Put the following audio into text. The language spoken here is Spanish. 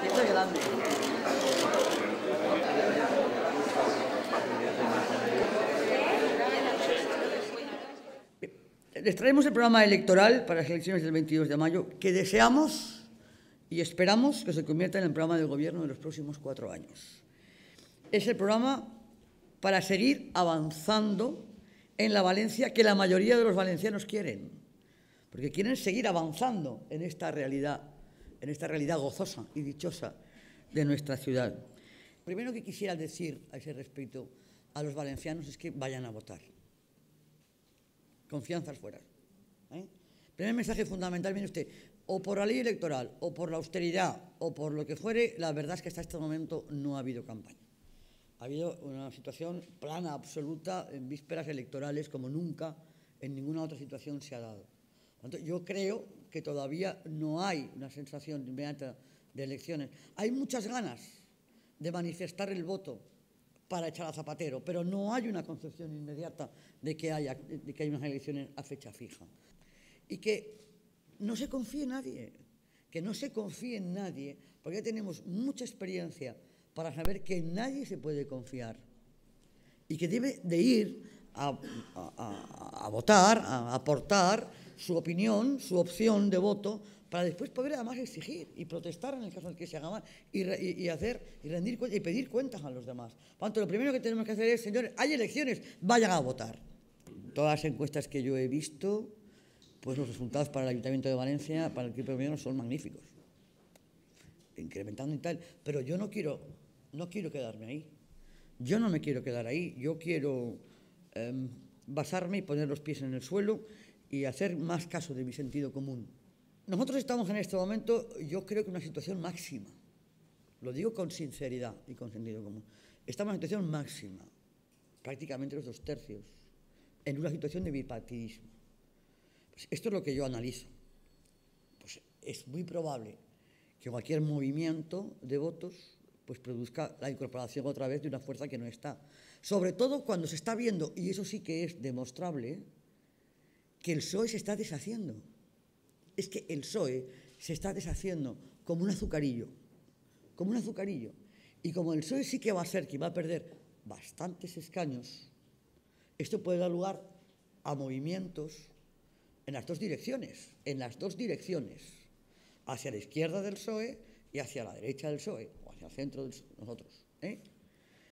Esto es grande. Les traemos el programa electoral para las elecciones del 22 de mayo que deseamos y esperamos que se convierta en el programa del Gobierno de los próximos 4 años. Es el programa para seguir avanzando en la Valencia que la mayoría de los valencianos quieren, porque quieren seguir avanzando en esta realidad gozosa y dichosa de nuestra ciudad. Lo primero que quisiera decir a ese respecto a los valencianos es que vayan a votar. Confianzas fuera. Primer mensaje fundamental, mire usted, o por la ley electoral, o por la austeridad, o por lo que fuere, la verdad es que hasta este momento no ha habido campaña. Ha habido una situación plana, absoluta, en vísperas electorales, como nunca en ninguna otra situación se ha dado. Yo creo que todavía no hay una sensación inmediata de elecciones. Hay muchas ganas de manifestar el voto para echar a Zapatero, pero no hay una concepción inmediata de que hay unas elecciones a fecha fija. Y que no se confíe en nadie, porque ya tenemos mucha experiencia para saber que en nadie se puede confiar y que debe de ir a votar, a aportar su opinión, su opción de voto, para después poder además exigir y protestar en el caso en el que se haga mal y rendir cuentas y pedir cuentas a los demás. Por tanto, lo primero que tenemos que hacer es, señores, hay elecciones, vayan a votar. Todas las encuestas que yo he visto, pues los resultados para el Ayuntamiento de Valencia, para el equipo de gobierno, son magníficos, incrementando y tal, pero yo no quiero quedarme ahí. Yo no me quiero quedar ahí, yo quiero basarme y poner los pies en el suelo y hacer más caso de mi sentido común. Nosotros estamos en este momento, yo creo que en una situación máxima. Lo digo con sinceridad y con sentido común. Estamos en una situación máxima, prácticamente los 2/3, en una situación de bipartidismo. Pues esto es lo que yo analizo. Pues es muy probable que cualquier movimiento de votos pues produzca la incorporación otra vez de una fuerza que no está. Sobre todo cuando se está viendo, y eso sí que es demostrable, que el PSOE se está deshaciendo. Es que el PSOE se está deshaciendo como un azucarillo. Y como el PSOE sí que va a ser que va a perder bastantes escaños, esto puede dar lugar a movimientos en las dos direcciones, hacia la izquierda del PSOE y hacia la derecha del PSOE, o hacia el centro de nosotros.